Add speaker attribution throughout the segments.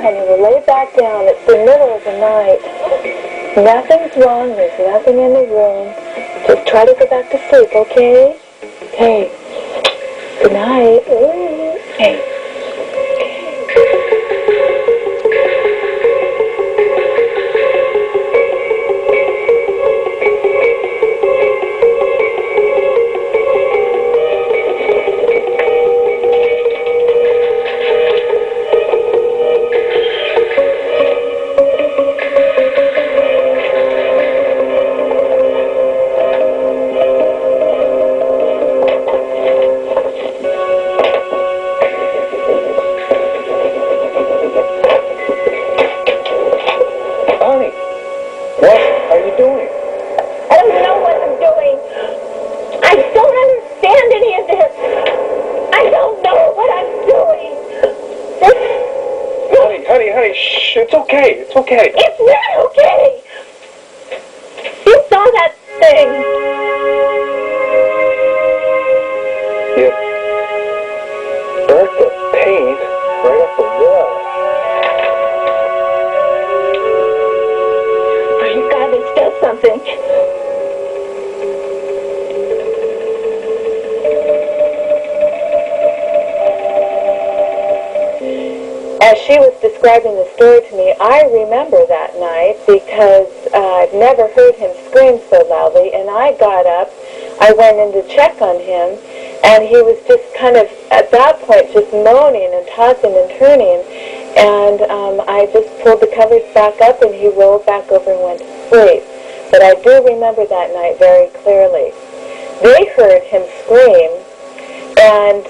Speaker 1: honey, we'll lay back down. It's the middle of the night. Nothing's wrong. There's nothing in the room. Just try to go back to sleep, okay? Okay. Good night. Okay.
Speaker 2: It's okay. It's okay.
Speaker 1: It's not okay. You saw that thing.
Speaker 2: You burnt the paint right off the wall.
Speaker 1: Thank God this does something. As she was describing the story to me, I remember that night because I've never heard him scream so loudly, and I got up, I went in to check on him, and he was just kind of, at that point, just moaning and tossing and turning, and I just pulled the covers back up, and he rolled back over and went to sleep. But I do remember that night very clearly. They heard him scream, and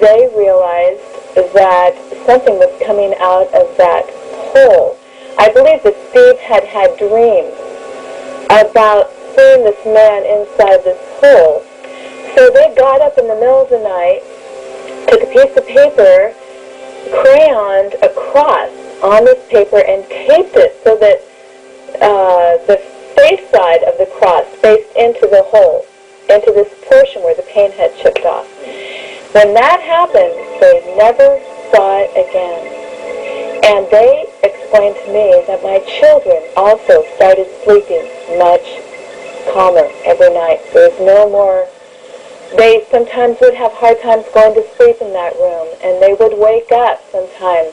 Speaker 1: they realized that something was coming out of that hole. I believe that Steve had had dreams about seeing this man inside this hole. So they got up in the middle of the night, took a piece of paper, crayoned a cross on this paper, and taped it so that the face side of the cross faced into the hole, into this portion where the paint had chipped off. When that happened, they never saw it again. And they explained to me that my children also started sleeping much calmer every night. There was no more. They sometimes would have hard times going to sleep in that room, and they would wake up sometimes,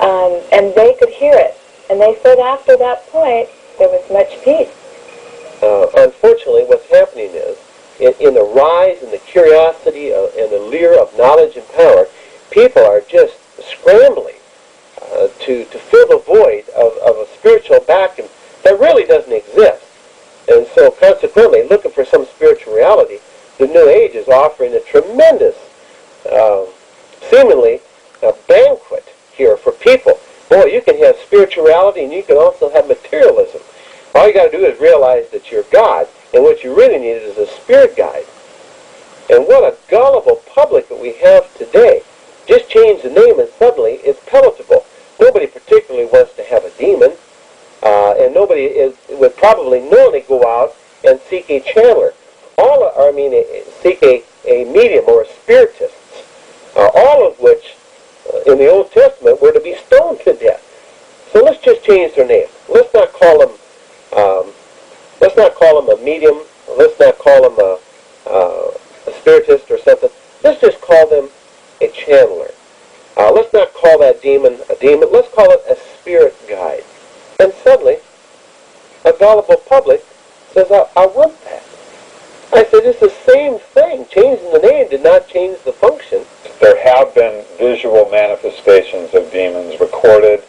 Speaker 1: and they could hear it. And they said after that point, there was much peace.
Speaker 3: Unfortunately, what's happening is, in the rise and the curiosity and the lure of knowledge and power, people are just scrambling to fill the void of a spiritual vacuum that really doesn't exist. And so consequently, looking for some spiritual reality, the New Age is offering a tremendous, seemingly, banquet here for people. Boy, you can have spirituality and you can also have materialism. All you got to do is realize that you're God, and what you really need is a spirit guide. And what a gullible public that we have today. Just change the name and suddenly it's palatable. Nobody particularly wants to have a demon, and nobody would probably knowingly go out and seek a channeler. Seek a medium or a spiritist, all of which in the Old Testament were to be stoned to death. So let's just change their name. Let's not call them a medium. Let's not call them a spiritist or something. Let's just call them a channeler. Let's not call that demon a demon. Let's call it a spirit guide. And suddenly, a gullible public says, I want that. I said, it's the same thing. Changing the name did not change the function.
Speaker 4: There have been visual manifestations of demons recorded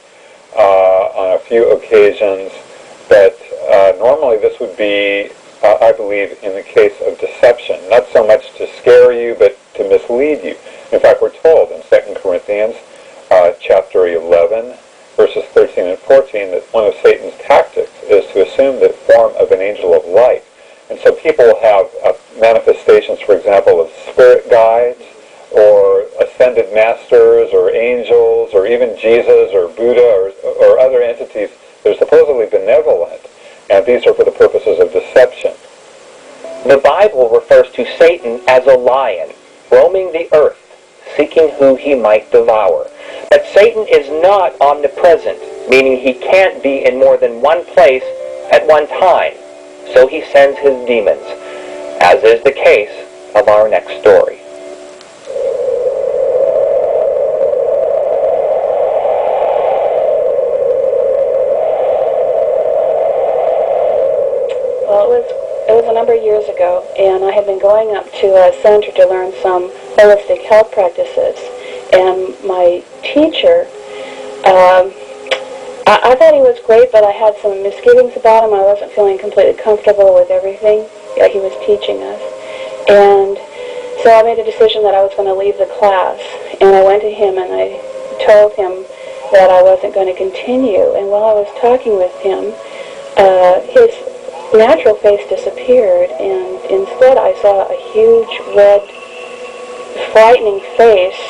Speaker 4: on a few occasions, but normally this would be, I believe, in the case of deception. Not so much to scare you, but to mislead you. In fact, we're told in 2 Corinthians chapter 11, verses 13 and 14, that one of Satan's tactics is to assume the form of an angel of light. And so people have manifestations, for example, of spirit guides, or ascended masters, or angels, or even Jesus, or Buddha, or other entities that are supposedly benevolent, and these are for the purposes of deception.
Speaker 5: The Bible refers to Satan as a lion, roaming the earth, seeking who he might devour. But Satan is not omnipresent, meaning he can't be in more than one place at one time. So he sends his demons, as is the case of our next story.
Speaker 1: Well, it was a number of years ago, and I had been going up to a center to learn some holistic health practices. And my teacher, I thought he was great, but I had some misgivings about him. I wasn't feeling completely comfortable with everything that he was teaching us. And so I made a decision that I was going to leave the class. And I went to him and I told him that I wasn't going to continue. And while I was talking with him, his natural face disappeared, and instead I saw a huge red, frightening face,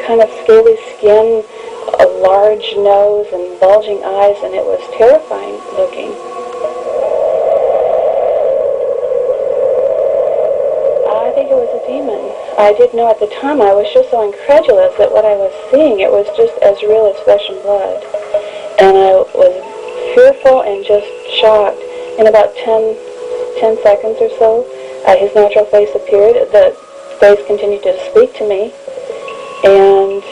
Speaker 1: kind of scaly skin, a large nose and bulging eyes, and it was terrifying looking. I think it was a demon. I didn't know at the time. I was just so incredulous that what I was seeing, it was just as real as flesh and blood. And I was fearful and just shocked. In about 10 seconds or so, his natural face appeared. The face continued to speak to me, and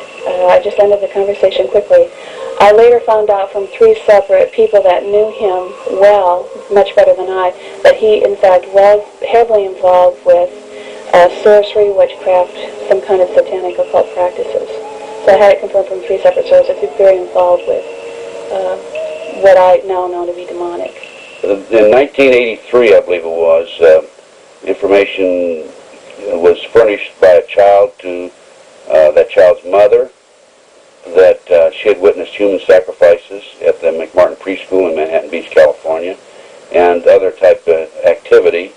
Speaker 1: I just ended the conversation quickly. I later found out from 3 separate people that knew him well, much better than I, that he, in fact, was heavily involved with sorcery, witchcraft, some kind of satanic occult practices. So I had it confirmed from 3 separate sources. He's very involved with what I now know to be demonic.
Speaker 6: In 1983, I believe it was, information was furnished by a child to that child's mother that she had witnessed human sacrifices at the McMartin Preschool in Manhattan Beach, California, and other type of activity.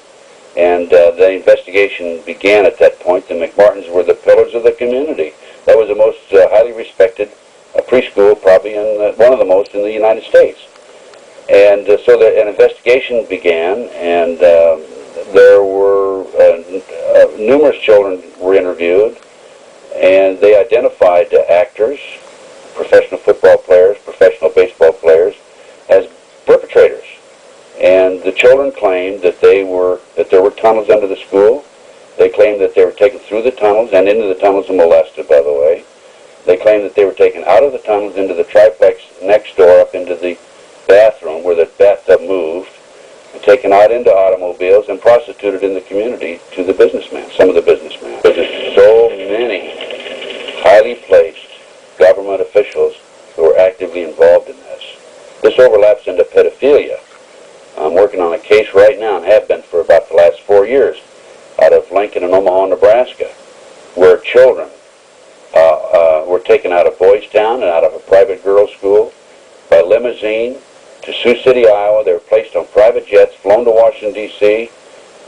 Speaker 6: And the investigation began at that point. The McMartins were the pillars of the community. That was the most highly respected preschool, probably one of the most in the United States. And so an investigation began, and there were numerous children were interviewed, and they identified actors, professional football players, professional baseball players, as perpetrators. And the children claimed that there were tunnels under the school. They claimed that they were taken through the tunnels and into the tunnels and molested, by the way. They claimed that they were taken out of the tunnels into the triplex next door up into the bathroom where the bathtub moved, and taken out into automobiles and prostituted in the community to the businessmen, some of the businessmen. There's so many highly placed government officials who are actively involved in this. This overlaps into pedophilia. I'm working on a case right now, and have been for about the last 4 years, out of Lincoln and Omaha, Nebraska, where children were taken out of Boys Town and out of a private girls' school by limousine to Sioux City, Iowa. They were placed on private jets, flown to Washington, D.C.,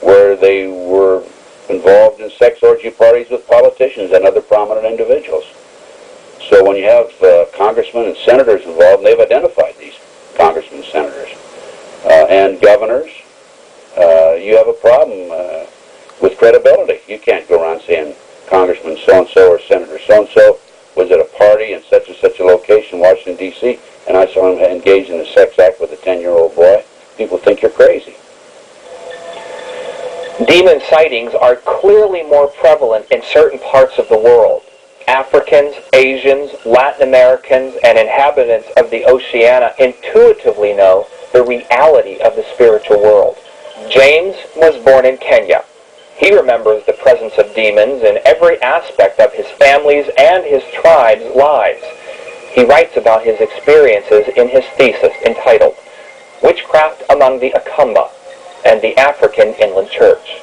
Speaker 6: where they were involved in sex orgy parties with politicians and other prominent individuals. So when you have congressmen and senators involved, and they've identified these congressmen and senators, and governors, you have a problem with credibility. You can't go around saying Congressman so-and-so or Senator so-and-so was at a party in such and such a location, Washington, D.C., and I saw him engaged in a sex act with a 10-year-old boy. People think you're crazy.
Speaker 5: Demon sightings are clearly more prevalent in certain parts of the world. Africans, Asians, Latin Americans, and inhabitants of the Oceania intuitively know the reality of the spiritual world. James was born in Kenya. He remembers the presence of demons in every aspect of his family's and his tribe's lives. He writes about his experiences in his thesis entitled Witchcraft Among the Akamba and the African Inland Church.